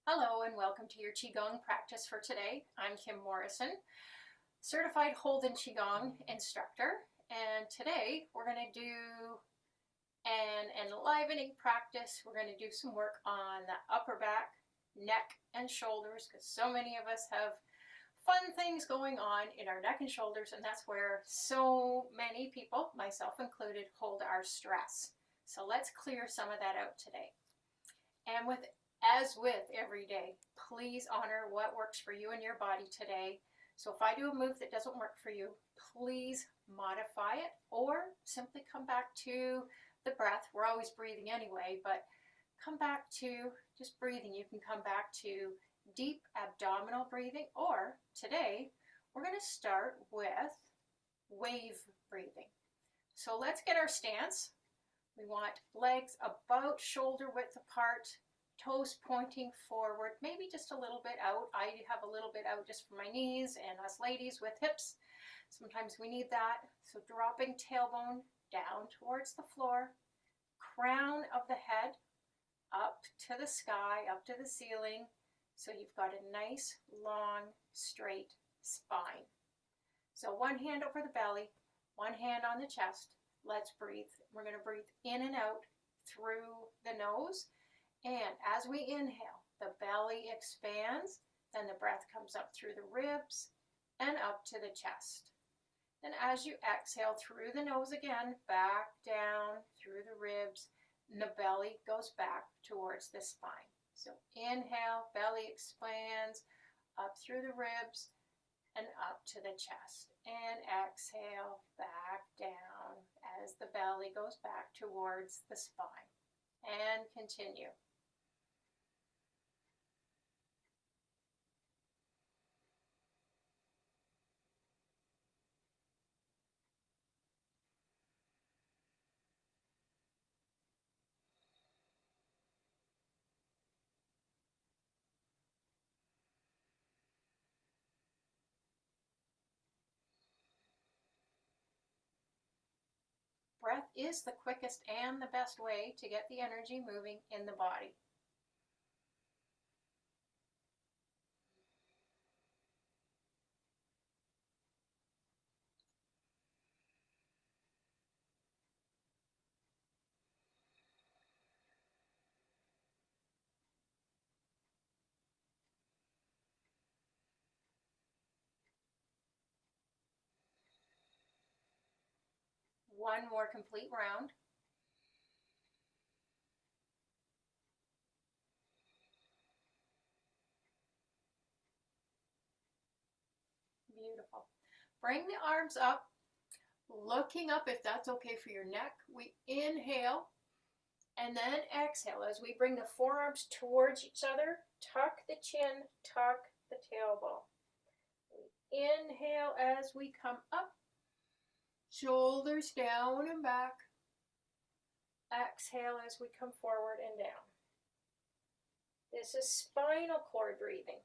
Hello and welcome to your Qigong practice for today. I'm Kim Morrison, certified Holden Qigong instructor, and today we're going to do an enlivening practice. We're going to do some work on the upper back, neck, and shoulders because so many of us have fun things going on in our neck and shoulders, and that's where so many people, myself included, hold our stress. So let's clear some of that out today. And as with every day, please honor what works for you and your body today. So if I do a move that doesn't work for you, please modify it or simply come back to the breath. We're always breathing anyway, but come back to just breathing. You can come back to deep abdominal breathing, or today we're going to start with wave breathing. So let's get our stance. We want legs about shoulder width apart, toes pointing forward, maybe just a little bit out. I have a little bit out just for my knees, and us ladies with hips, sometimes we need that. So dropping tailbone down towards the floor, crown of the head up to the sky, up to the ceiling. So you've got a nice, long, straight spine. So one hand over the belly, one hand on the chest. Let's breathe. We're going to breathe in and out through the nose. And as we inhale, the belly expands, then the breath comes up through the ribs and up to the chest. Then as you exhale through the nose again, back down through the ribs, and the belly goes back towards the spine. So inhale, belly expands, up through the ribs and up to the chest. And exhale, back down as the belly goes back towards the spine. And continue. Breath is the quickest and the best way to get the energy moving in the body. One more complete round. Beautiful. Bring the arms up, looking up if that's okay for your neck. We inhale and then exhale as we bring the forearms towards each other. Tuck the chin, tuck the tailbone. We inhale as we come up, shoulders down and back. Exhale as we come forward and down. This is spinal cord breathing.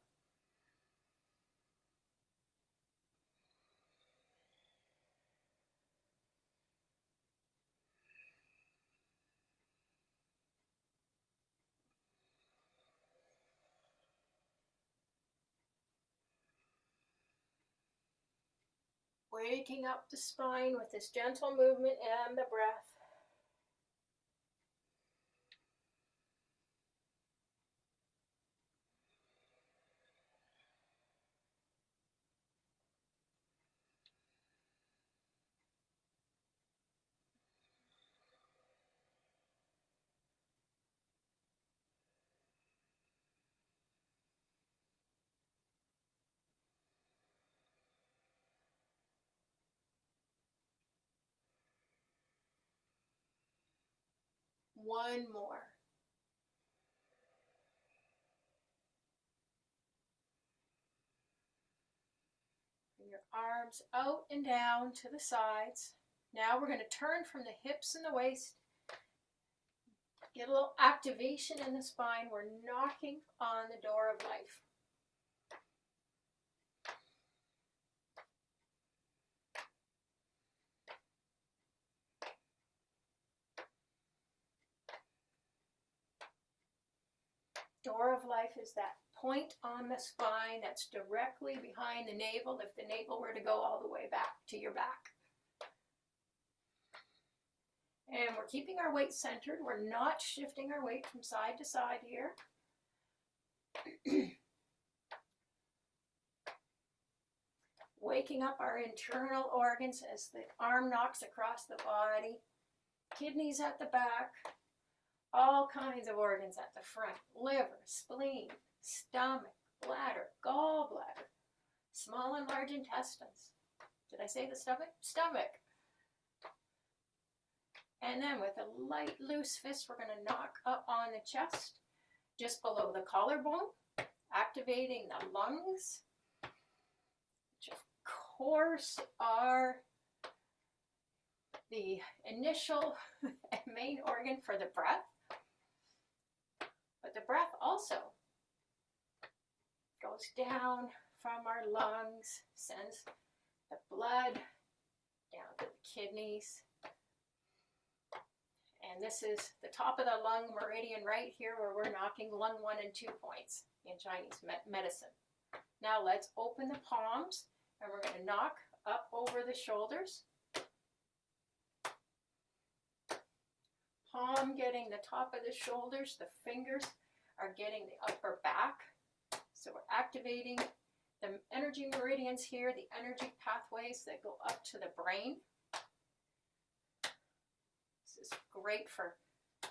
Waking up the spine with this gentle movement and the breath. One more. Bring your arms out and down to the sides. Now we're going to turn from the hips and the waist. Get a little activation in the spine. We're knocking on the door of life. Door of life is that point on the spine that's directly behind the navel if the navel were to go all the way back to your back. And we're keeping our weight centered. We're not shifting our weight from side to side here. Waking up our internal organs as the arm knocks across the body. Kidneys at the back. All kinds of organs at the front. Liver, spleen, stomach, bladder, gallbladder, small and large intestines. Did I say the stomach? Stomach. And then with a light, loose fist, we're going to knock up on the chest, just below the collarbone, activating the lungs, which of course are the initial and main organ for the breath. But the breath also goes down from our lungs, sends the blood down to the kidneys. And this is the top of the lung meridian right here where we're knocking lung 1 and 2 points in Chinese medicine. Now let's open the palms and we're going to knock up over the shoulders. Palm getting the top of the shoulders, the fingers are getting the upper back. So we're activating the energy meridians here, the energy pathways that go up to the brain. This is great for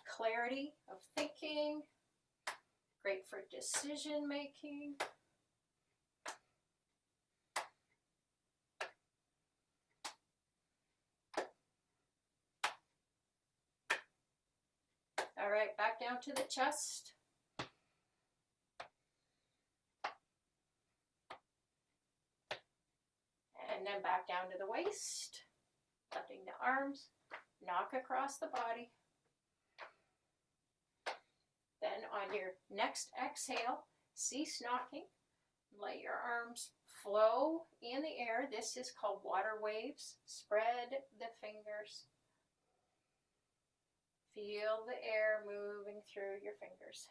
clarity of thinking, great for decision making. All right, back down to the chest. And then back down to the waist, lifting the arms, knock across the body. Then on your next exhale, cease knocking. Let your arms flow in the air. This is called water waves. Spread the fingers. Feel the air moving through your fingers.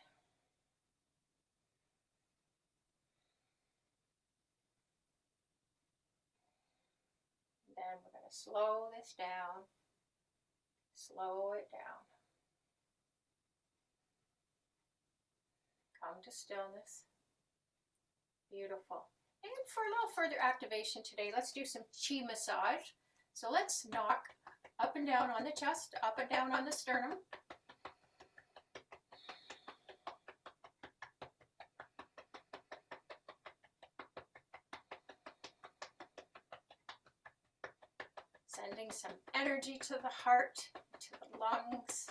Then we're going to slow this down. Slow it down. Come to stillness. Beautiful. And for a little further activation today, let's do some Qi massage. So let's knock up and down on the chest, up and down on the sternum. Sending some energy to the heart, to the lungs.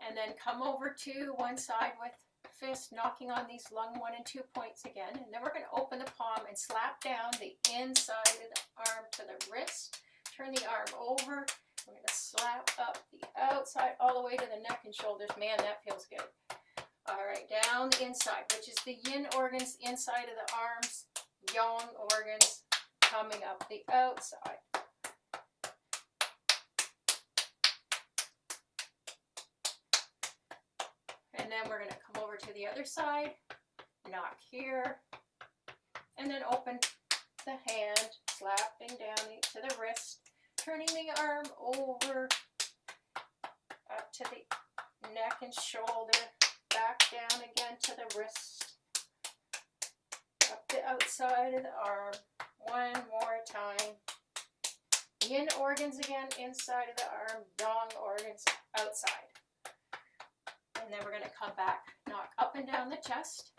And then come over to one side with fist, knocking on these lung 1 and 2 points again. And then we're going to open the palm and slap down the inside of the arm to the wrist. Turn the arm over. We're going to slap up the outside all the way to the neck and shoulders. Man, that feels good. All right, down the inside, which is the yin organs inside of the arms, yang organs coming up the outside. And then we're going to come over to the other side, knock here, and then open the hand, slapping down to the wrist, turning the arm over, up to the neck and shoulder, back down again to the wrist, up the outside of the arm, one more time. Yin organs again, inside of the arm, yang organs outside. And then we're going to come back, knock up and down the chest.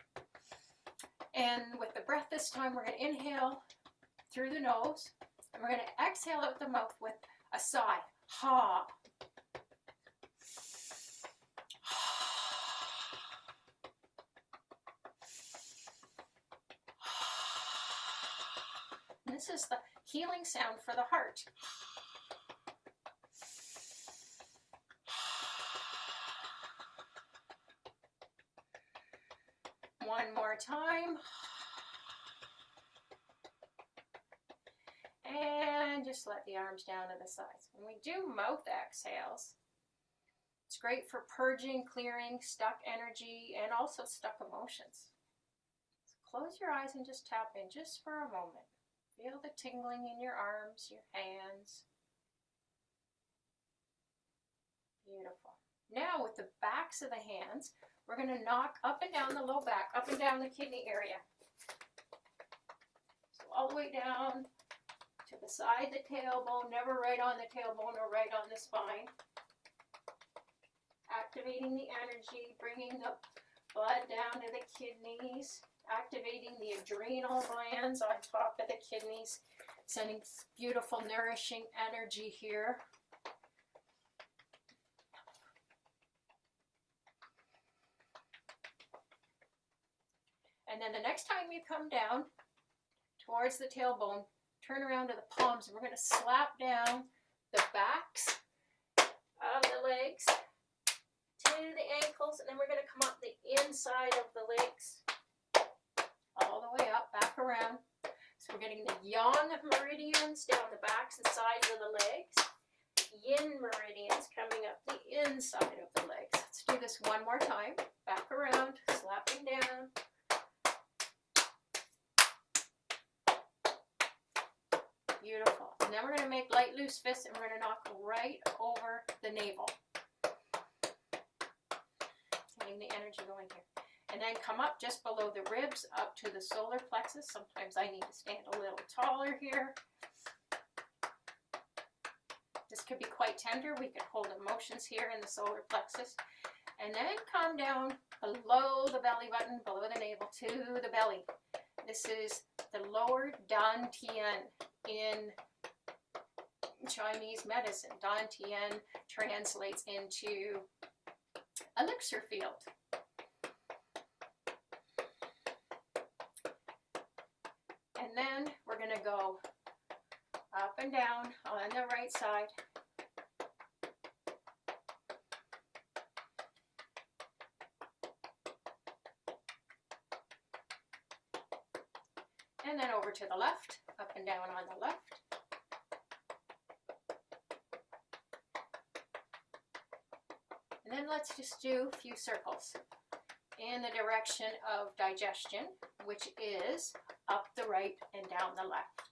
And with the breath this time, we're going to inhale through the nose. And we're going to exhale out the mouth with a sigh. Ha. And this is the healing sound for the heart. One more time. And just let the arms down to the sides. When we do mouth exhales, It's great for purging, clearing stuck energy and also stuck emotions. So close your eyes and just tap in just for a moment. Feel the tingling in your arms, your hands. Beautiful. Now with the backs of the hands, we're going to knock up and down the low back, up and down the kidney area. So all the way down to the side of the tailbone, never right on the tailbone or right on the spine. Activating the energy, bringing the blood down to the kidneys, activating the adrenal glands on top of the kidneys, sending beautiful nourishing energy here. And then the next time you come down towards the tailbone, turn around to the palms, and we're going to slap down the backs of the legs to the ankles, and then we're going to come up the inside of the legs, all the way up, back around. So we're getting the yang meridians down the backs and sides of the legs, yin meridians coming up the inside of the legs. Let's do this one more time. Back around, slapping down. Beautiful. And then we're going to make light loose fists, and we're going to knock right over the navel. Getting the energy going here. And then come up just below the ribs, up to the solar plexus. Sometimes I need to stand a little taller here. This could be quite tender. We could hold emotions here in the solar plexus. And then come down below the belly button, below the navel, to the belly. This is the lower dantian. In Chinese medicine, dantian translates into elixir field. And then we're going to go up and down on the right side. And then over to the left, up and down on the left. And then let's just do a few circles in the direction of digestion, which is up the right and down the left.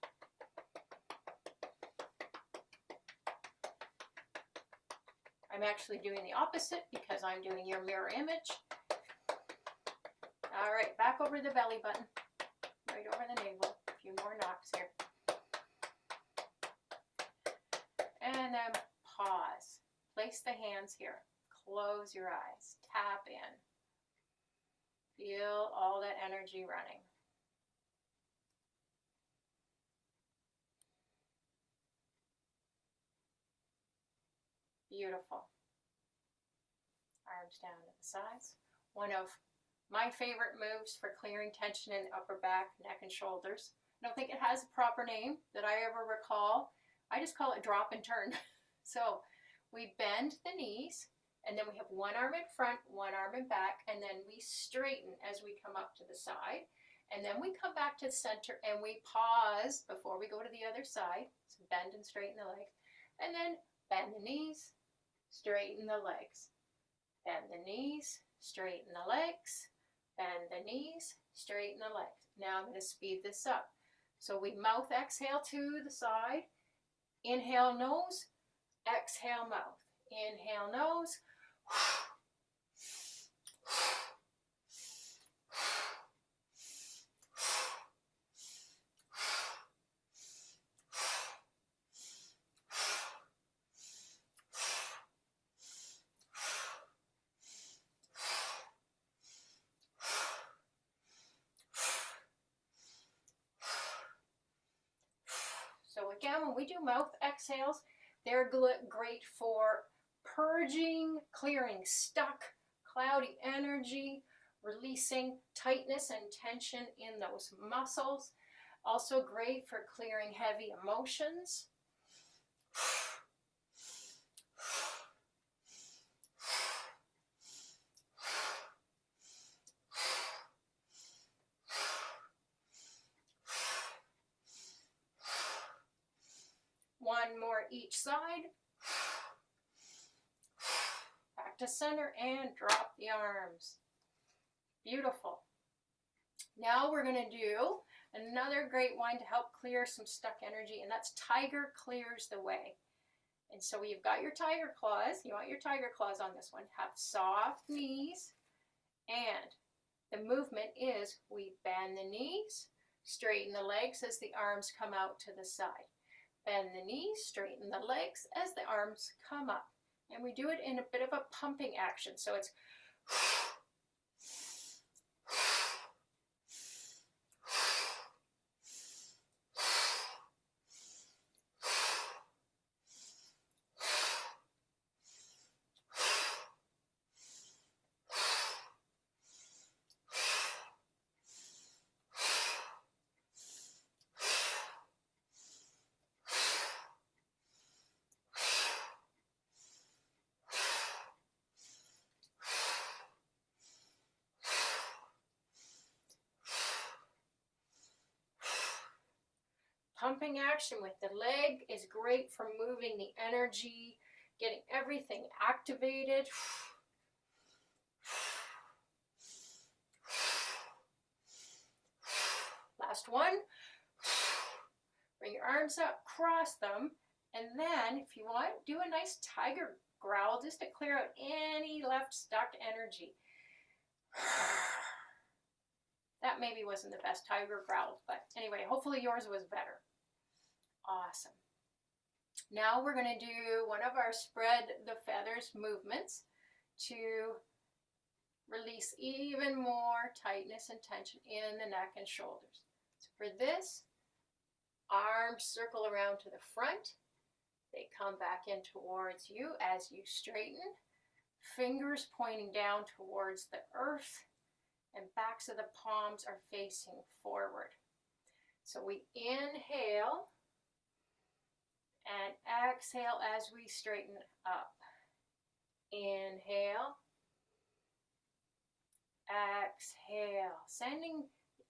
I'm actually doing the opposite because I'm doing your mirror image. All right, back over the belly button. Right over the navel, a few more knocks here. And then pause. Place the hands here. Close your eyes. Tap in. Feel all that energy running. Beautiful. Arms down to the sides. One of my favorite moves for clearing tension in the upper back, neck, and shoulders. I don't think it has a proper name that I ever recall. I just call it drop and turn. So we bend the knees, and then we have one arm in front, one arm in back, and then we straighten as we come up to the side. And then we come back to the center, and we pause before we go to the other side. So bend and straighten the legs. And then bend the knees, straighten the legs. Bend the knees, straighten the legs. Bend the knees, straighten the legs. Now I'm going to speed this up. So we mouth exhale to the side. Inhale nose, exhale mouth. Inhale nose. So again, when we do mouth exhales, they're great for purging, clearing stuck, cloudy energy, releasing tightness and tension in those muscles. Also great for clearing heavy emotions. One more each side. Back back to center and drop the arms. Beautiful. Now we're going to do another great one to help clear some stuck energy, and that's Tiger Clears the Way. And so you've got your tiger claws. You want your tiger claws on this one. Have soft knees, and the movement is we bend the knees, straighten the legs as the arms come out to the side. Bend the knees, straighten the legs as the arms come up. And we do it in a bit of a pumping action. So it's pumping action with the leg is great for moving the energy, getting everything activated. Last one. Bring your arms up, cross them, and then if you want, do a nice tiger growl just to clear out any left stuck energy. That maybe wasn't the best tiger growl, but anyway, hopefully yours was better. Awesome. Now we're going to do one of our spread the feathers movements to release even more tightness and tension in the neck and shoulders. So for this, arms circle around to the front. They come back in towards you as you straighten. Fingers pointing down towards the earth, and backs of the palms are facing forward. So we inhale and exhale as we straighten up. Inhale, exhale, sending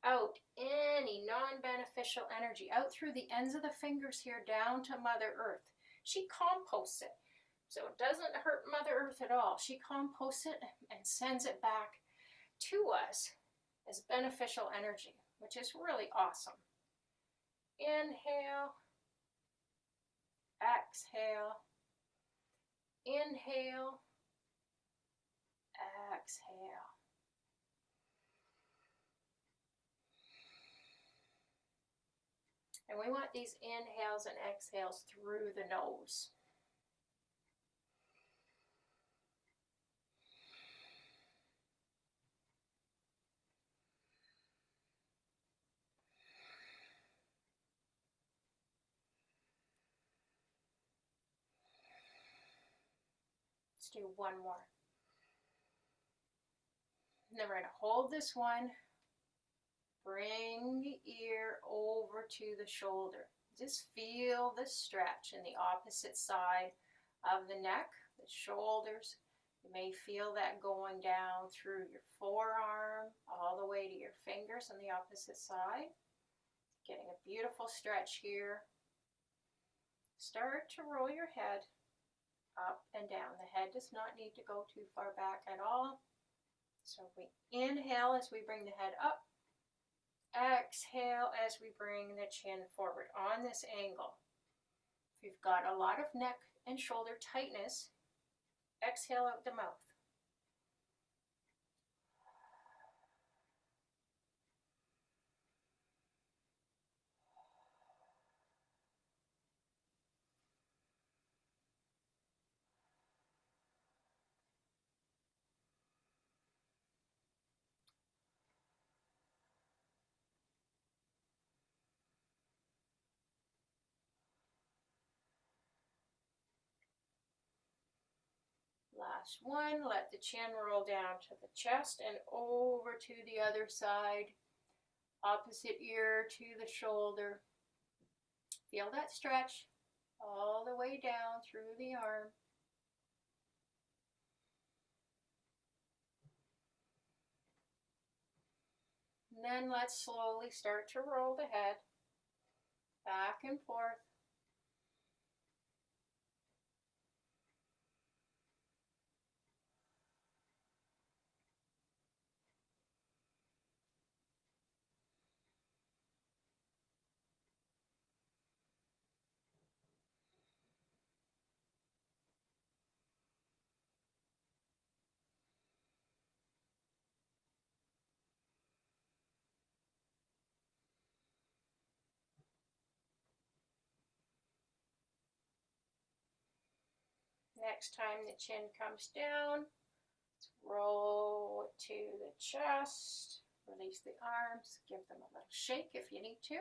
out any non-beneficial energy out through the ends of the fingers here down to Mother Earth. She composts it, so it doesn't hurt Mother Earth at all. She composts it and sends it back to us as beneficial energy, which is really awesome. Inhale, exhale, inhale, exhale. And we want these inhales and exhales through the nose. Let's do one more. And then we're going to hold this one. Bring the ear over to the shoulder. Just feel the stretch in the opposite side of the neck, the shoulders. You may feel that going down through your forearm, all the way to your fingers on the opposite side. Getting a beautiful stretch here. Start to roll your head up and down. The head does not need to go too far back at all. So we inhale as we bring the head up. Exhale as we bring the chin forward on this angle. If you've got a lot of neck and shoulder tightness, exhale out the mouth. Last one, let the chin roll down to the chest and over to the other side. Opposite ear to the shoulder. Feel that stretch all the way down through the arm. And then let's slowly start to roll the head back and forth. Next time the chin comes down, let's roll it to the chest, release the arms, give them a little shake if you need to.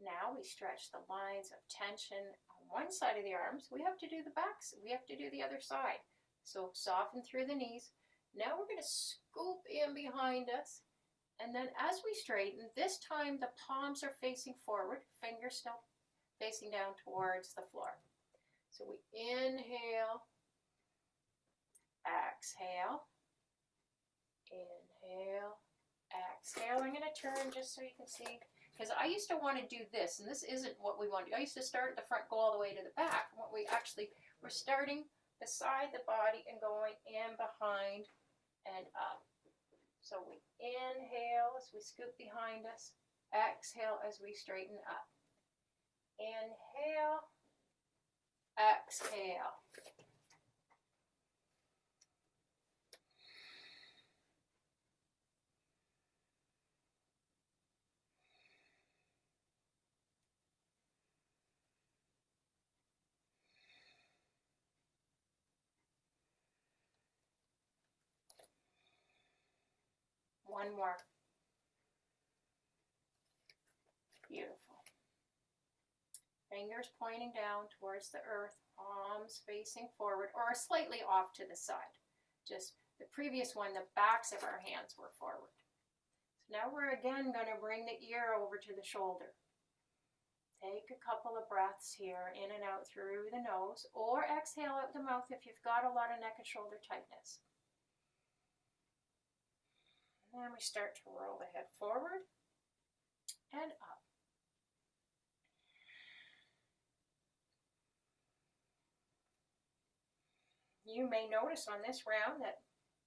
Now we stretch the lines of tension on one side of the arms. We have to do the backs. We have to do the other side. So soften through the knees. Now we're going to scoop in behind us. And then as we straighten, this time the palms are facing forward, fingers still facing down towards the floor. So we inhale, exhale, inhale, exhale. I'm going to turn just so you can see. Because I used to want to do this, and this isn't what we want to do. I used to start at the front, go all the way to the back. And what we're starting beside the body and going in behind and up. So we inhale as we scoop behind us. Exhale as we straighten up. Inhale, exhale. One more. Beautiful. Fingers pointing down towards the earth, palms facing forward or slightly off to the side. Just the previous one, the backs of our hands were forward. So now we're again going to bring the ear over to the shoulder. Take a couple of breaths here, in and out through the nose, or exhale out the mouth if you've got a lot of neck and shoulder tightness. And we start to roll the head forward and up. You may notice on this round that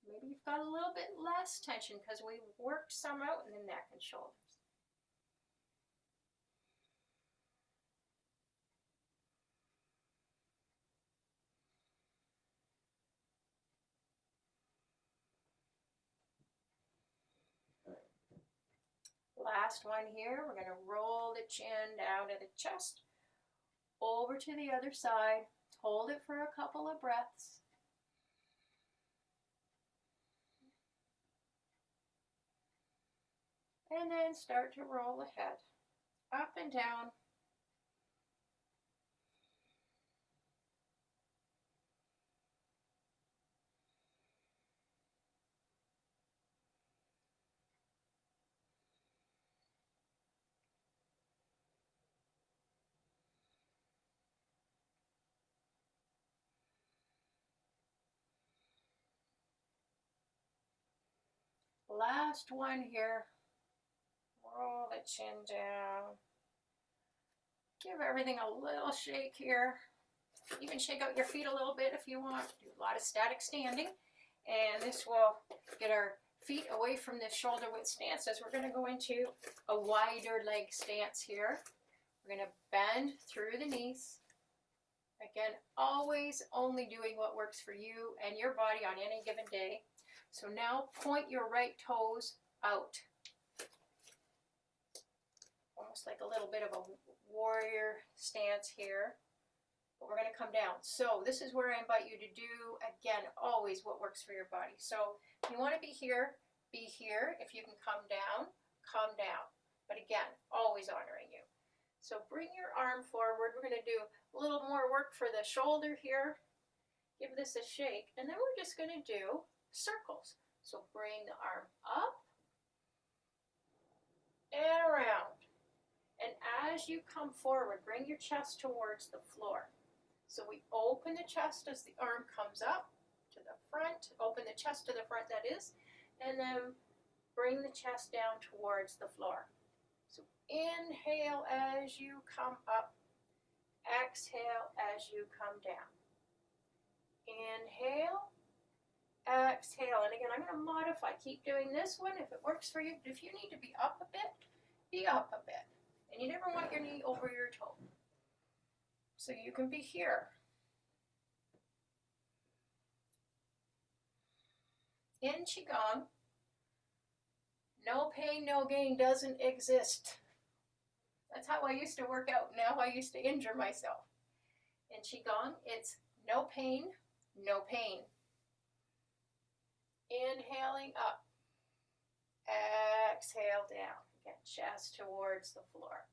maybe you've got a little bit less tension because we worked some out in the neck and shoulders. Last one here, we're going to roll the chin down to the chest, over to the other side, hold it for a couple of breaths. And then start to roll the head up and down. Last one here. Roll the chin down. Give everything a little shake here. Even shake out your feet a little bit if you want. Do a lot of static standing. And this will get our feet away from this shoulder width stance as we're going to go into a wider leg stance here. We're going to bend through the knees. Again, always only doing what works for you and your body on any given day. So now point your right toes out. Almost like a little bit of a warrior stance here. But we're going to come down. So this is where I invite you to do, again, always what works for your body. So if you want to be here, be here. If you can come down, come down. But again, always honoring you. So bring your arm forward. We're going to do a little more work for the shoulder here. Give this a shake. And then we're just going to do circles. So bring the arm up and around. And as you come forward, bring your chest towards the floor. So we open the chest as the arm comes up to the front, open the chest to the front, that is, and then bring the chest down towards the floor. So inhale as you come up, exhale as you come down. Inhale, exhale, and again, I'm going to modify. Keep doing this one if it works for you. If you need to be up a bit, be up a bit. And you never want your knee over your toe. So you can be here. In Qigong, no pain, no gain doesn't exist. That's how I used to work out. Now I used to injure myself. In Qigong, it's No pain, no pain. Inhaling up. Exhale down. Again, chest towards the floor.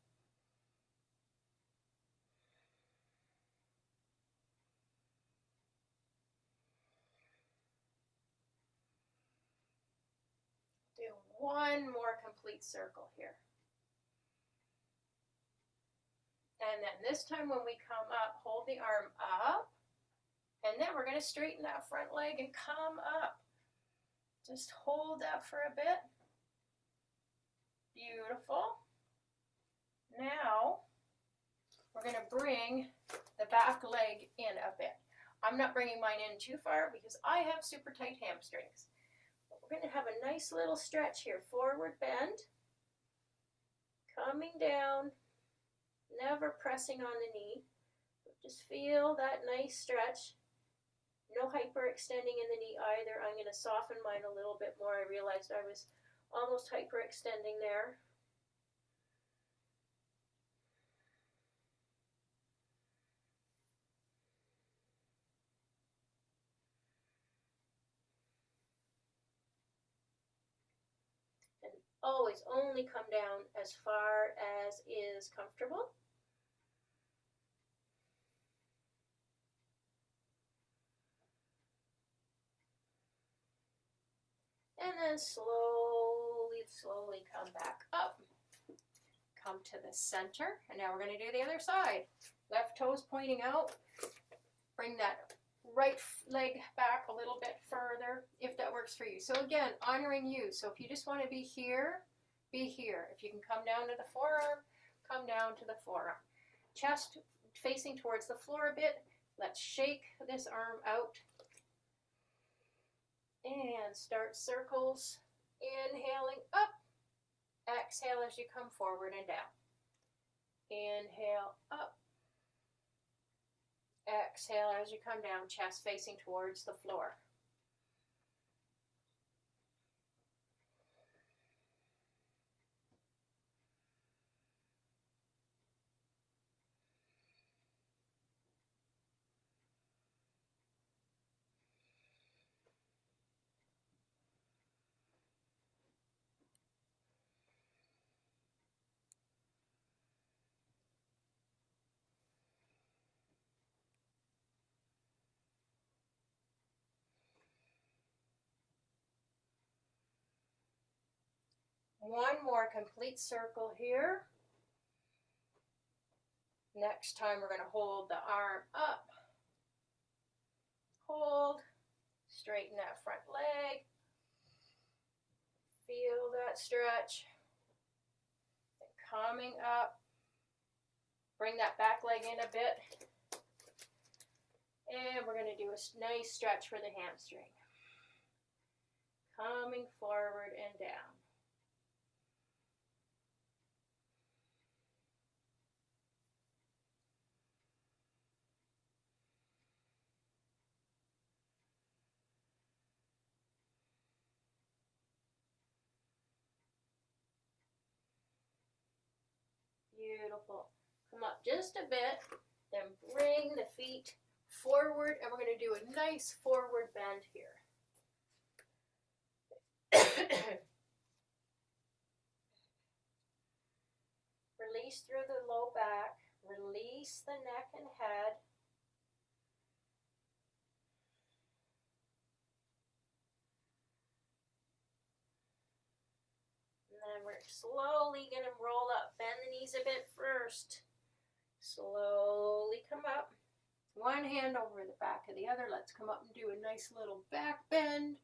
Do one more complete circle here. And then this time when we come up, hold the arm up. And then we're going to straighten that front leg and come up. Just hold that for a bit. Beautiful. Now, we're going to bring the back leg in a bit. I'm not bringing mine in too far because I have super tight hamstrings. But we're going to have a nice little stretch here. Forward bend. Coming down. Never pressing on the knee. Just feel that nice stretch. No hyperextending in the knee either. I'm going to soften mine a little bit more. I realized I was almost hyperextending there. And always only come down as far as is comfortable. And then slowly come back up. Come to the center. And now we're going to do the other side. Left toes pointing out. Bring that right leg back a little bit further if that works for you. So again, honoring you. So if you just want to be here, be here. If you can come down to the forearm, come down to the forearm. Chest facing towards the floor a bit. Let's shake this arm out. And start circles. Inhaling up. Exhale as you come forward and down. Inhale up. Exhale as you come down, chest facing towards the floor. One more complete circle here. Next time we're going to hold the arm up. Hold. Straighten that front leg. Feel that stretch. And coming up. Bring that back leg in a bit. And we're going to do a nice stretch for the hamstring. Coming forward and down. Beautiful. Come up just a bit, then bring the feet forward, and we're going to do a nice forward bend here. Release through the low back, release the neck and head. And then we're slowly going to roll up. Bend the knees a bit first. Slowly come up. One hand over the back of the other. Let's come up and do a nice little back bend.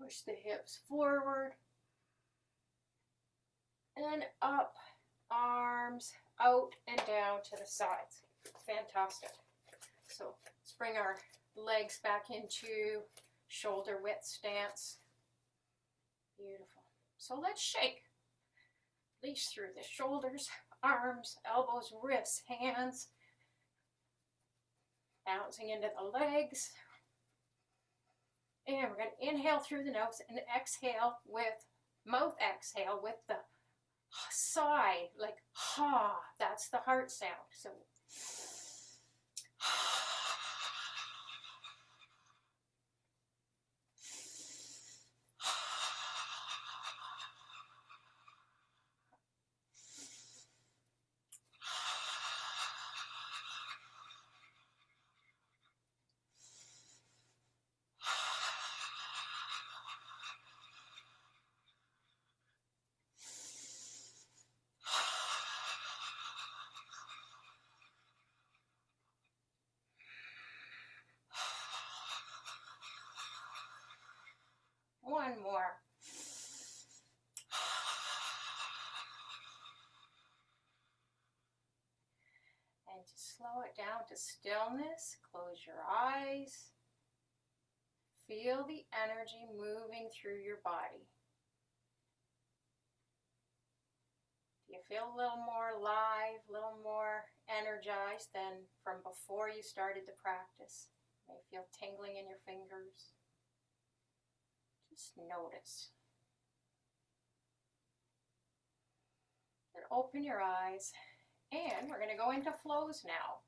Push the hips forward. And up. Arms out and down to the sides. Fantastic. So let's bring our legs back into shoulder width stance. Beautiful. So let's shake. Release through the shoulders, arms, elbows, wrists, hands. Bouncing into the legs. And we're going to inhale through the nose and exhale with, mouth exhale with the sigh, like ha, that's the heart sound. So One more. And just slow it down to stillness. Close your eyes. Feel the energy moving through your body. Do you feel a little more alive, a little more energized than from before you started the practice? You may feel tingling in your fingers. Just notice. Then open your eyes, and we're going to go into flows now.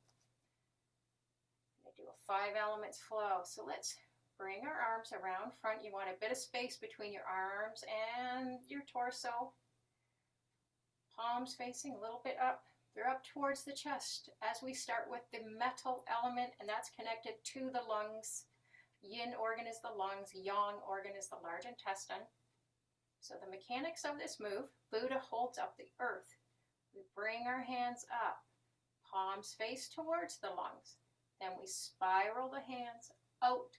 I'm going to do a 5 elements flow. So let's bring our arms around front. You want a bit of space between your arms and your torso. Palms facing a little bit up. They're up towards the chest as we start with the metal element, and that's connected to the lungs. Yin organ is the lungs, yang organ is the large intestine. So the mechanics of this move, Buddha holds up the earth. We bring our hands up, palms face towards the lungs. Then we spiral the hands out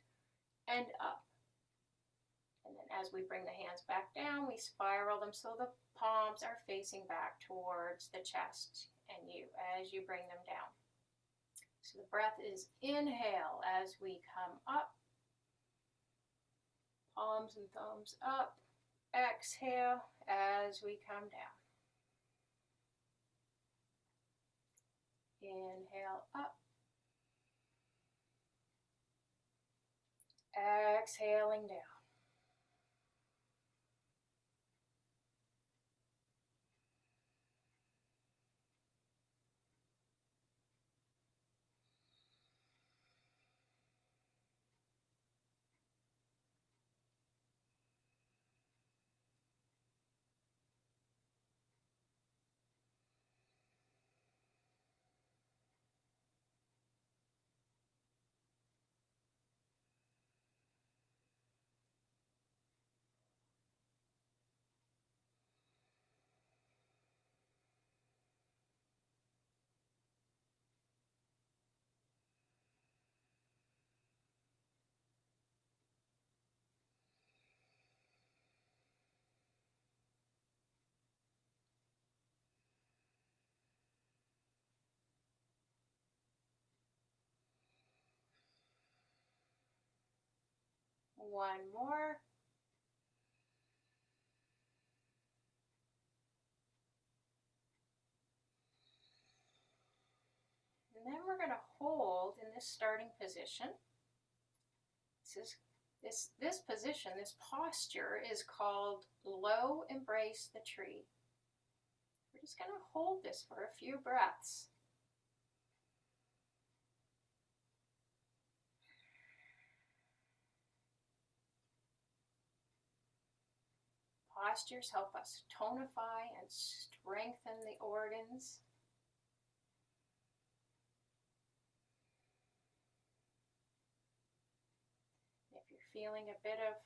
and up. And then as we bring the hands back down, we spiral them so the palms are facing back towards the chest and you as you bring them down. So the breath is inhale as we come up. Palms and thumbs up. Exhale as we come down. Inhale up. Exhaling down. One more. And then we're going to hold in this starting position. This position, this posture is called low embrace the tree. We're just going to hold this for a few breaths. Postures help us tonify and strengthen the organs. If you're feeling a bit of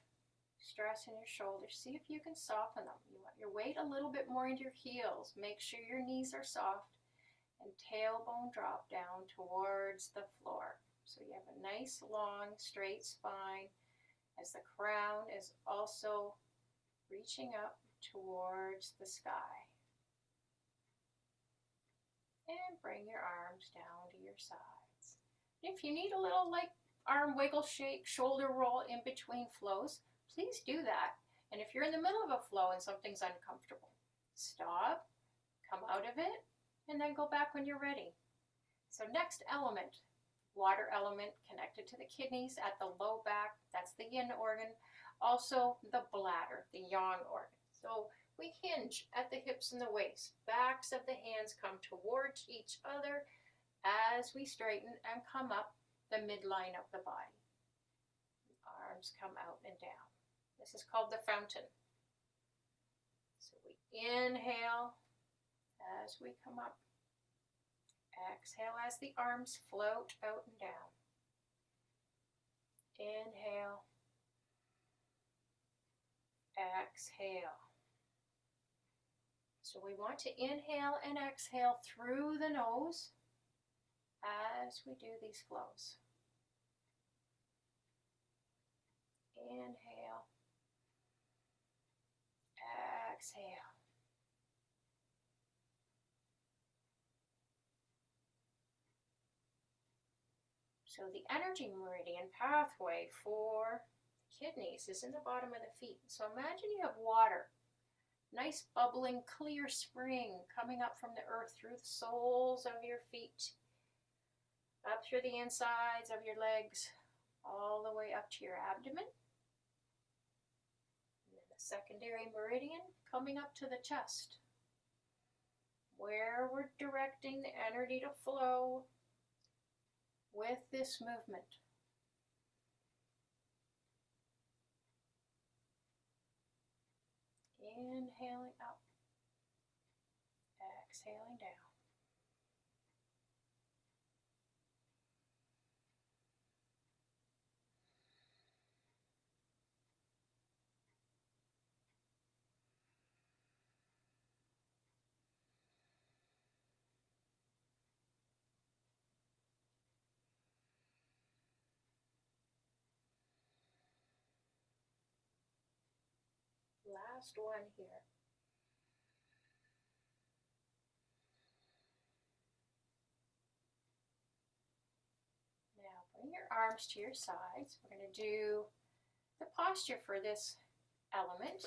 stress in your shoulders, see if you can soften them. You want your weight a little bit more into your heels. Make sure your knees are soft and tailbone drop down towards the floor. So you have a nice, long, straight spine as the crown is also reaching up towards the sky. And bring your arms down to your sides. If you need a little arm wiggle, shake, shoulder roll in between flows, please do that. And if you're in the middle of a flow and something's uncomfortable, stop, come out of it, and then go back when you're ready. So next element, water element connected to the kidneys at the low back, that's the yin organ. Also the bladder, the yang organ. So we hinge at the hips and the waist. Backs of the hands come towards each other as we straighten and come up the midline of the body. Arms come out and down. This is called the fountain. So we inhale as we come up. Exhale as the arms float out and down. Inhale. Exhale. So we want to inhale and exhale through the nose as we do these flows. Inhale So the energy meridian pathway for kidneys is in the bottom of the feet. So imagine you have water, nice bubbling clear spring coming up from the earth through the soles of your feet, up through the insides of your legs, all the way up to your abdomen. And then the secondary meridian coming up to the chest, where we're directing the energy to flow with this movement. Inhaling up, exhaling down. Last one here. Now bring your arms to your sides. We're going to do the posture for this element,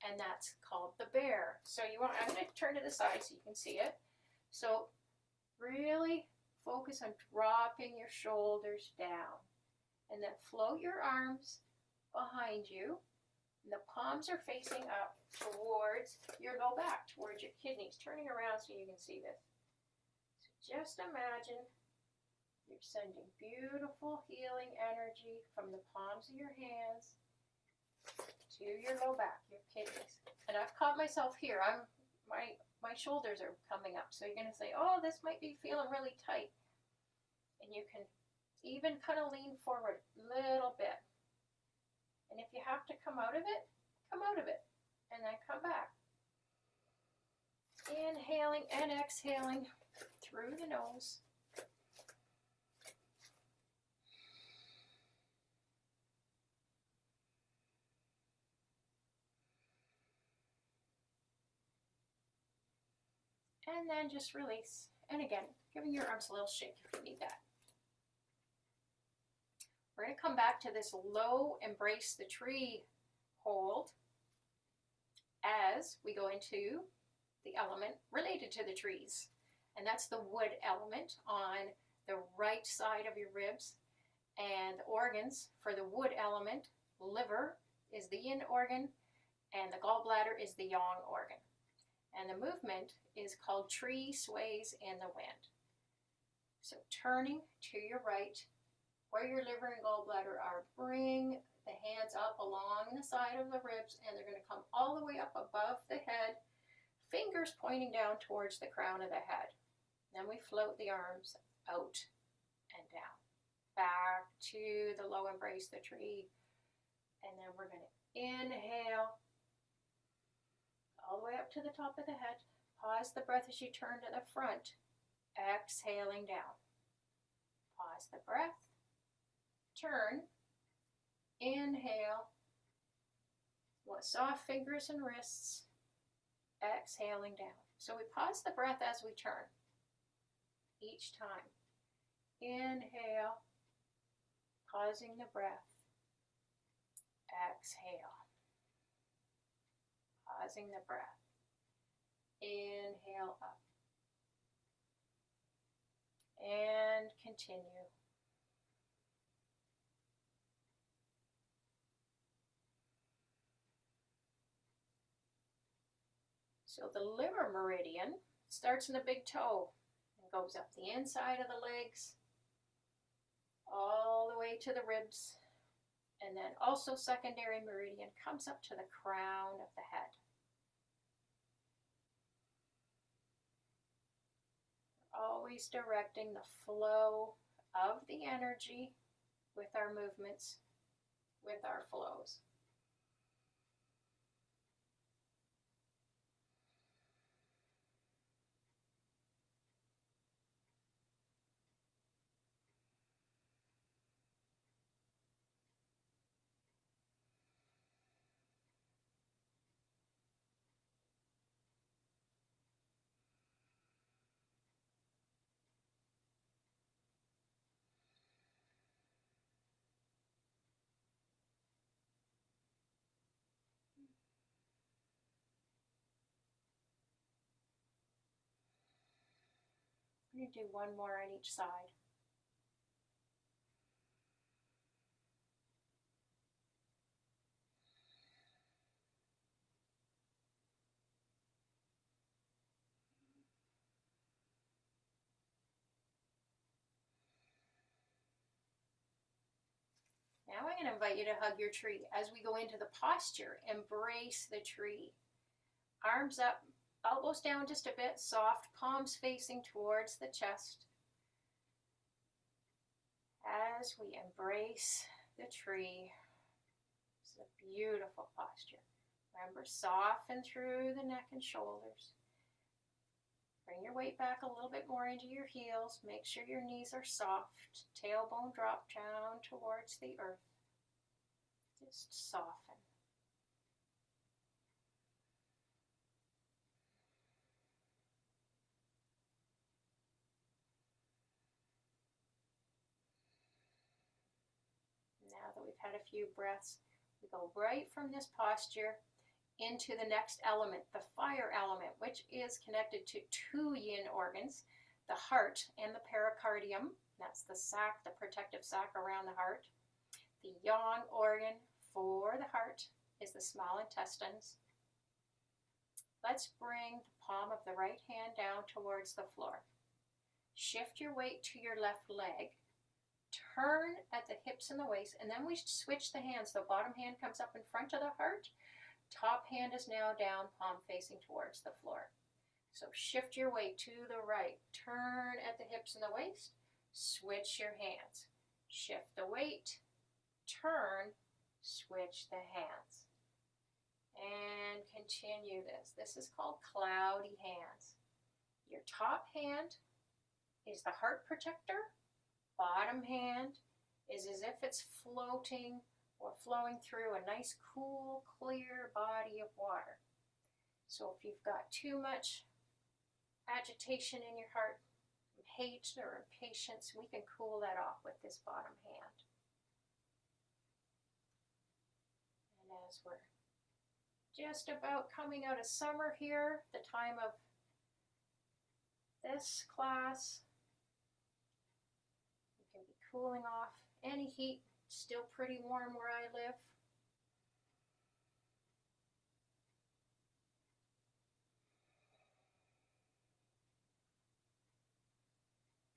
and that's called the bear. So I'm going to turn to the side so you can see it. So really focus on dropping your shoulders down, and then float your arms behind you. And the palms are facing up towards your low back, towards your kidneys, turning around so you can see this. So just imagine you're sending beautiful healing energy from the palms of your hands to your low back, your kidneys. And I've caught myself here. My shoulders are coming up. So you're going to say, oh, this might be feeling really tight. And you can even kind of lean forward a little bit. And if you have to come out of it, come out of it. And then come back. Inhaling and exhaling through the nose. And then just release. And again, giving your arms a little shake if you need that. We're going to come back to this low embrace the tree hold as we go into the element related to the trees. And that's the wood element on the right side of your ribs. And the organs for the wood element, liver is the yin organ, and the gallbladder is the yang organ. And the movement is called tree sways in the wind. So turning to your right, where your liver and gallbladder are, bring the hands up along the side of the ribs, and they're going to come all the way up above the head, fingers pointing down towards the crown of the head. Then we float the arms out and down, back to the low embrace the tree. And then we're going to inhale all the way up to the top of the head. Pause the breath as you turn to the front, exhaling down. Pause the breath. Turn, inhale, soft fingers and wrists, exhaling down. So we pause the breath as we turn each time. Inhale, pausing the breath, exhale, pausing the breath, inhale up, and continue. So the liver meridian starts in the big toe and goes up the inside of the legs, all the way to the ribs, and then also secondary meridian comes up to the crown of the head. Always directing the flow of the energy with our movements, with our flows. We're going to do one more on each side. Now I'm going to invite you to hug your tree. As we go into the posture, embrace the tree. Arms up, elbows down just a bit, soft, palms facing towards the chest. As we embrace the tree, it's a beautiful posture. Remember, soften through the neck and shoulders. Bring your weight back a little bit more into your heels. Make sure your knees are soft. Tailbone drop down towards the earth. Just soften. Now that we've had a few breaths, we go right from this posture into the next element, the fire element, which is connected to two yin organs, the heart and the pericardium. That's the sac, the protective sac around the heart. The yang organ for the heart is the small intestines. Let's bring the palm of the right hand down towards the floor. Shift your weight to your left leg. Turn at the hips and the waist, and then we switch the hands. The bottom hand comes up in front of the heart. Top hand is now down, palm facing towards the floor. So shift your weight to the right. Turn at the hips and the waist. Switch your hands. Shift the weight. Turn. Switch the hands. And continue this. This is called cloudy hands. Your top hand is the heart protector. Bottom hand is as if it's floating or flowing through a nice, cool, clear body of water. So if you've got too much agitation in your heart, hate or impatience, we can cool that off with this bottom hand. And as we're just about coming out of summer here, the time of this class, we can be cooling off any heat. Still pretty warm where I live.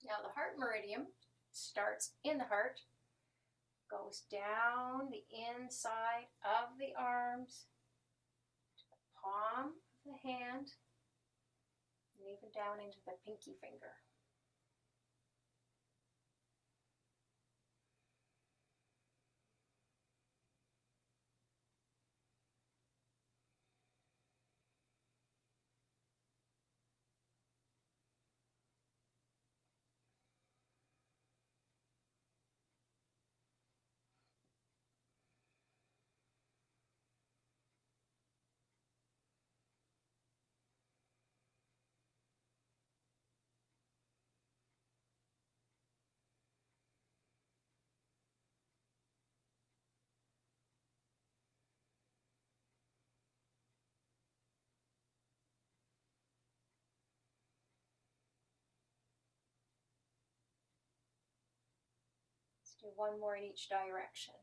Now the heart meridian starts in the heart, goes down the inside of the arms, to the palm of the hand, and even down into the pinky finger. Let's do one more in each direction.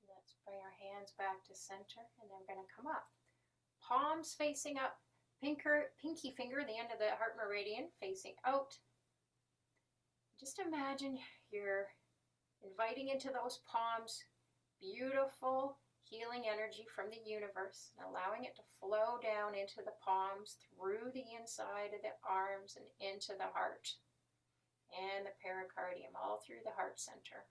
Let's bring our hands back to center, and then we're going to come up. Palms facing up, pinky finger, the end of the heart meridian, facing out. Just imagine you're inviting into those palms beautiful healing energy from the universe, and allowing it to flow down into the palms, through the inside of the arms, and into the heart and the pericardium, all through the heart center.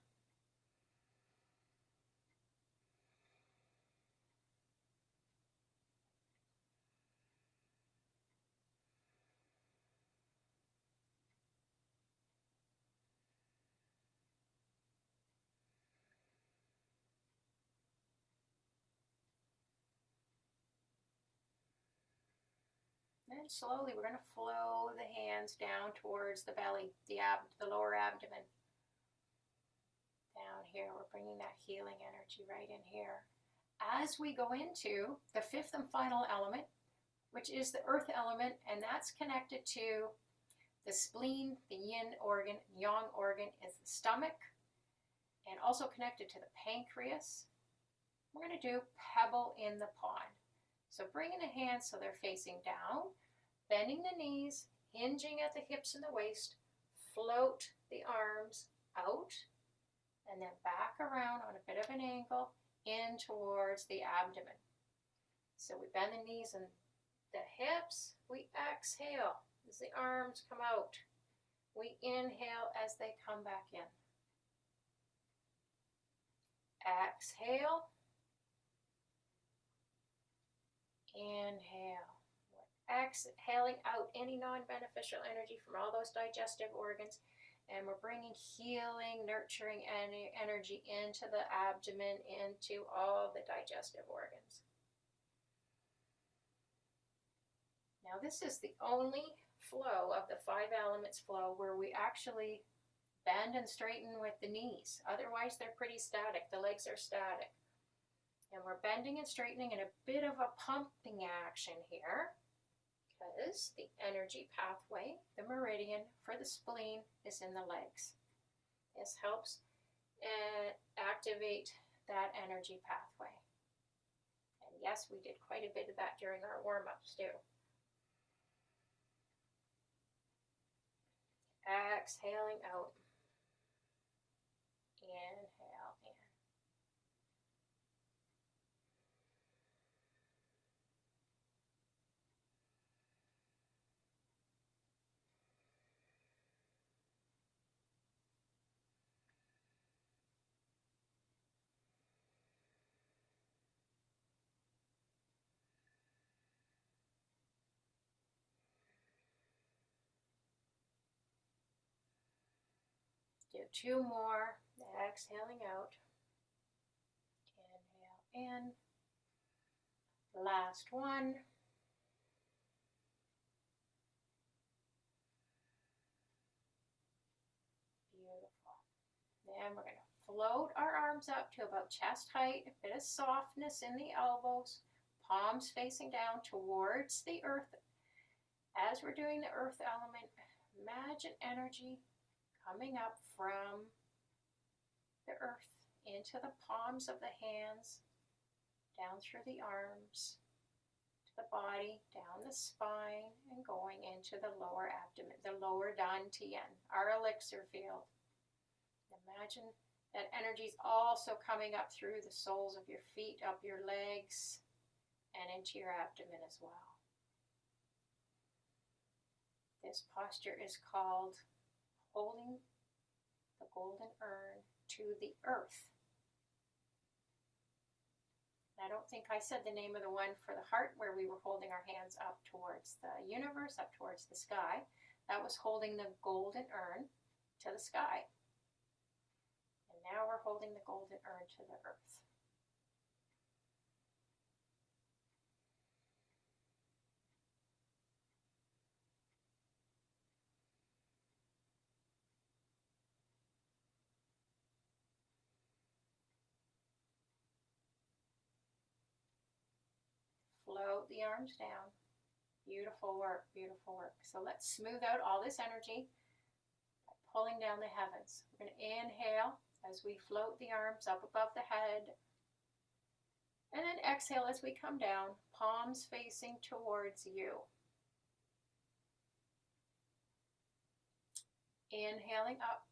And slowly we're going to flow the hands down towards the belly, the lower abdomen. Down here. We're bringing that healing energy right in here. As we go into the fifth and final element, which is the earth element, and that's connected to the spleen, the yin organ, yang organ is the stomach, and also connected to the pancreas. We're going to do pebble in the pond. So bringing the hands so they're facing down, bending the knees, hinging at the hips and the waist, float the arms out, and then back around on a bit of an angle in towards the abdomen. So we bend the knees and the hips, we exhale as the arms come out. We inhale as they come back in. Exhale. Inhale. We're exhaling out any non-beneficial energy from all those digestive organs, and we're bringing healing, nurturing energy into the abdomen, into all the digestive organs. Now this is the only flow of the 5 elements flow where we actually bend and straighten with the knees. Otherwise they're pretty static. The legs are static. And we're bending and straightening in a bit of a pumping action here, because the energy pathway, the meridian for the spleen, is in the legs. This helps activate that energy pathway. And yes, we did quite a bit of that during our warm-ups too. Exhaling out. Inhale in. Do 2 more, exhaling out. Inhale in. Last one. Beautiful. Then we're going to float our arms up to about chest height, a bit of softness in the elbows, palms facing down towards the earth. As we're doing the earth element, imagine energy coming up from the earth into the palms of the hands, down through the arms, to the body, down the spine, and going into the lower abdomen, the lower dantian, our elixir field. Imagine that energy is also coming up through the soles of your feet, up your legs, and into your abdomen as well. This posture is called holding the golden urn to the earth. I don't think I said the name of the one for the heart, where we were holding our hands up towards the universe, up towards the sky. That was holding the golden urn to the sky. And now we're holding the golden urn to the earth. Float the arms down. Beautiful work, beautiful work. So let's smooth out all this energy by pulling down the heavens. We're going to inhale as we float the arms up above the head. And then exhale as we come down, palms facing towards you. Inhaling up.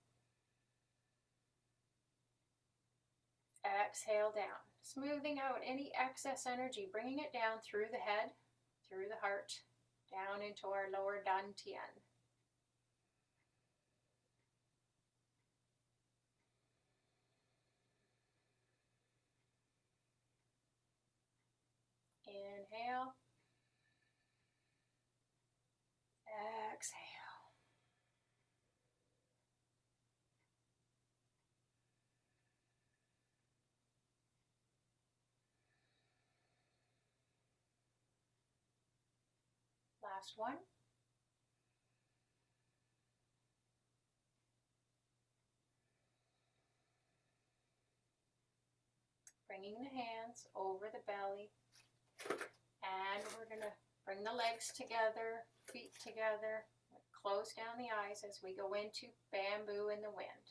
Exhale down. Smoothing out any excess energy, bringing it down through the head, through the heart, down into our lower dantian. Inhale. Exhale. Last one. bringing the hands over the belly, and we're going to bring the legs together, feet together, close down the eyes as we go into bamboo in the wind.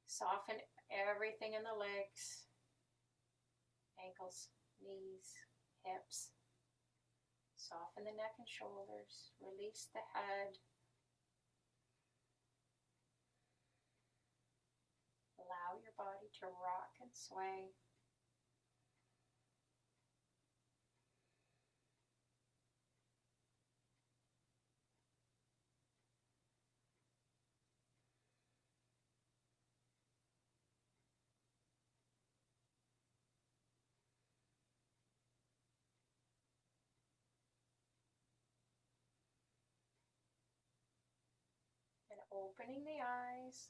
Soften everything in the legs, ankles, knees, hips. Soften the neck and shoulders, release the head. Allow your body to rock and sway. And opening the eyes,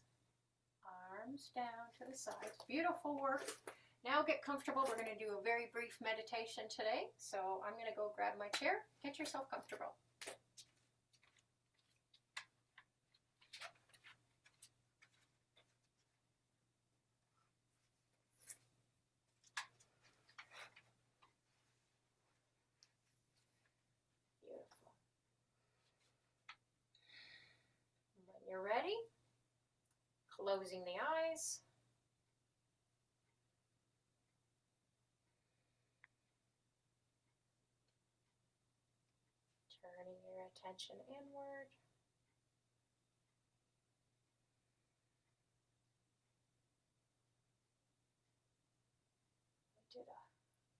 arms down to the sides. Beautiful work. Now get comfortable. We're going to do a very brief meditation today. So I'm going to go grab my chair. Get yourself comfortable. Beautiful. When you're ready, closing the eyes. Turning your attention inward. We did a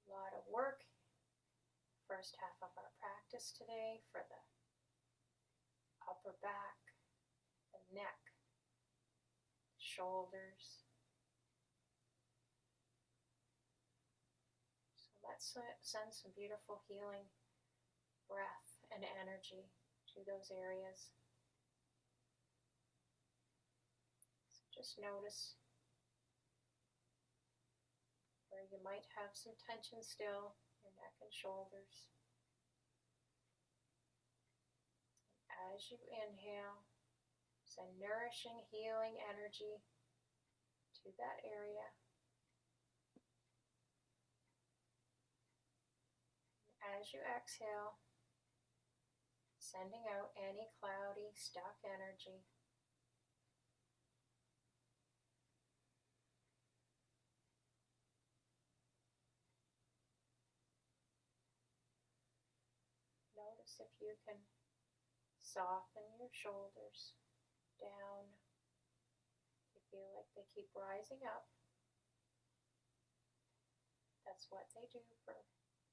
lot of work first half of our practice today for the upper back, the neck, shoulders. So let's send some beautiful healing breath and energy to those areas. So just notice where you might have some tension still, your neck and shoulders. And as you inhale, send nourishing, healing energy to that area. And as you exhale, sending out any cloudy, stuck energy. Notice if you can soften your shoulders down. You feel like they keep rising up. That's what they do for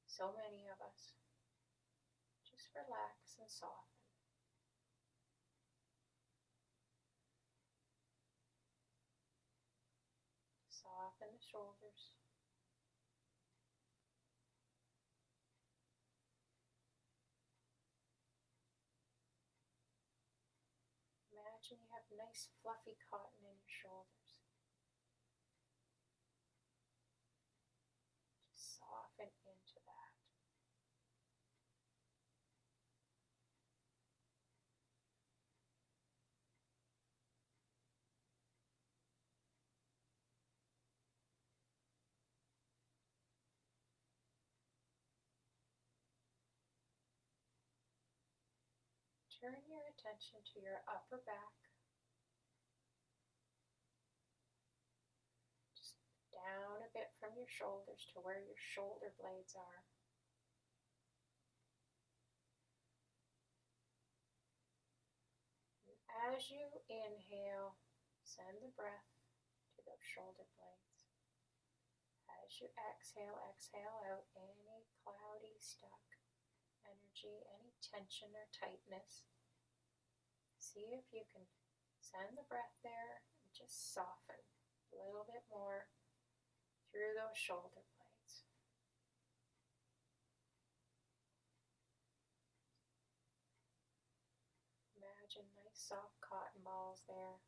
so many of us. Just relax and soften. Soften the shoulders. Imagine you have nice fluffy cotton in your shoulders. Just soften into that. Turn your attention to your upper back. Just down a bit from your shoulders to where your shoulder blades are. And as you inhale, send the breath to those shoulder blades. As you exhale, exhale out any cloudy, stuck energy, any tension or tightness. See if you can send the breath there and just soften a little bit more through those shoulder blades. Imagine nice soft cotton balls there.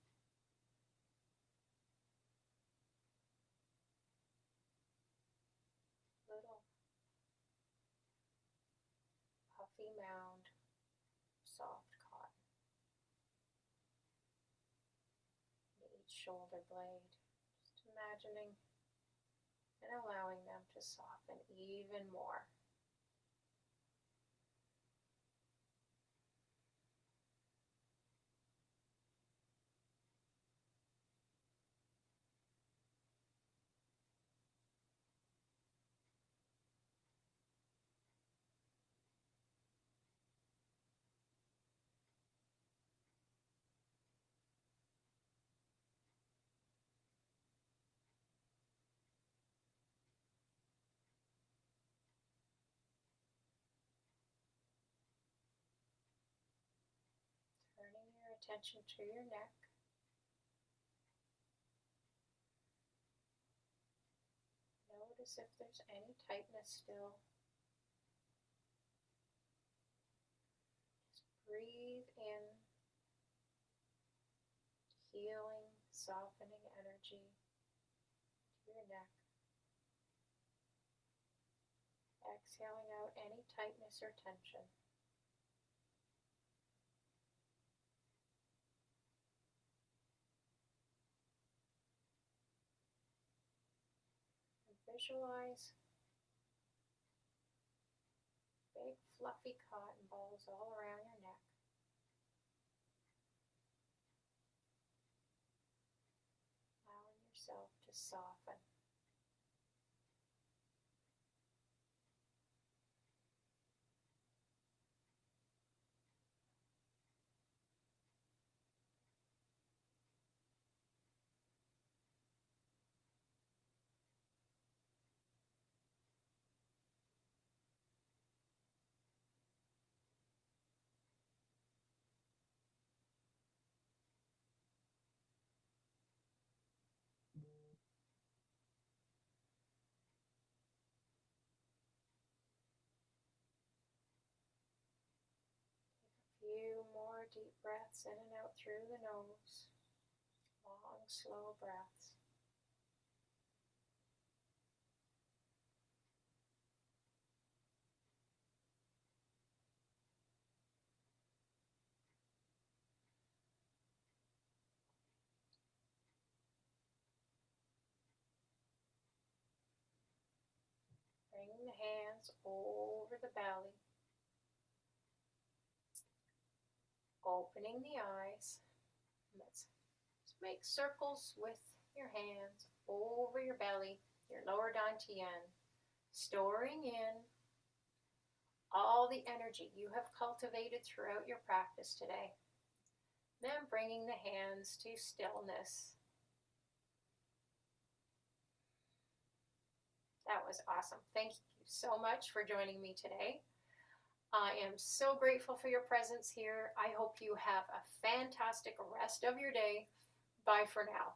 Little puffy mound, soft cotton. Each shoulder blade, just imagining and allowing them to soften even more. Turning your attention to your neck. Notice if there's any tightness still. Just breathe in healing, softening energy to your neck. Exhaling out any tightness or tension. And visualize big fluffy cotton balls all around your neck. Allowing yourself to soften. Few more deep breaths in and out through the nose. Long, slow breaths. Bring the hands over the belly. Opening the eyes. Let's make circles with your hands over your belly, your lower dantian, storing in all the energy you have cultivated throughout your practice today. Then bringing the hands to stillness. That was awesome. Thank you so much for joining me today. I am so grateful for your presence here. I hope you have a fantastic rest of your day. Bye for now.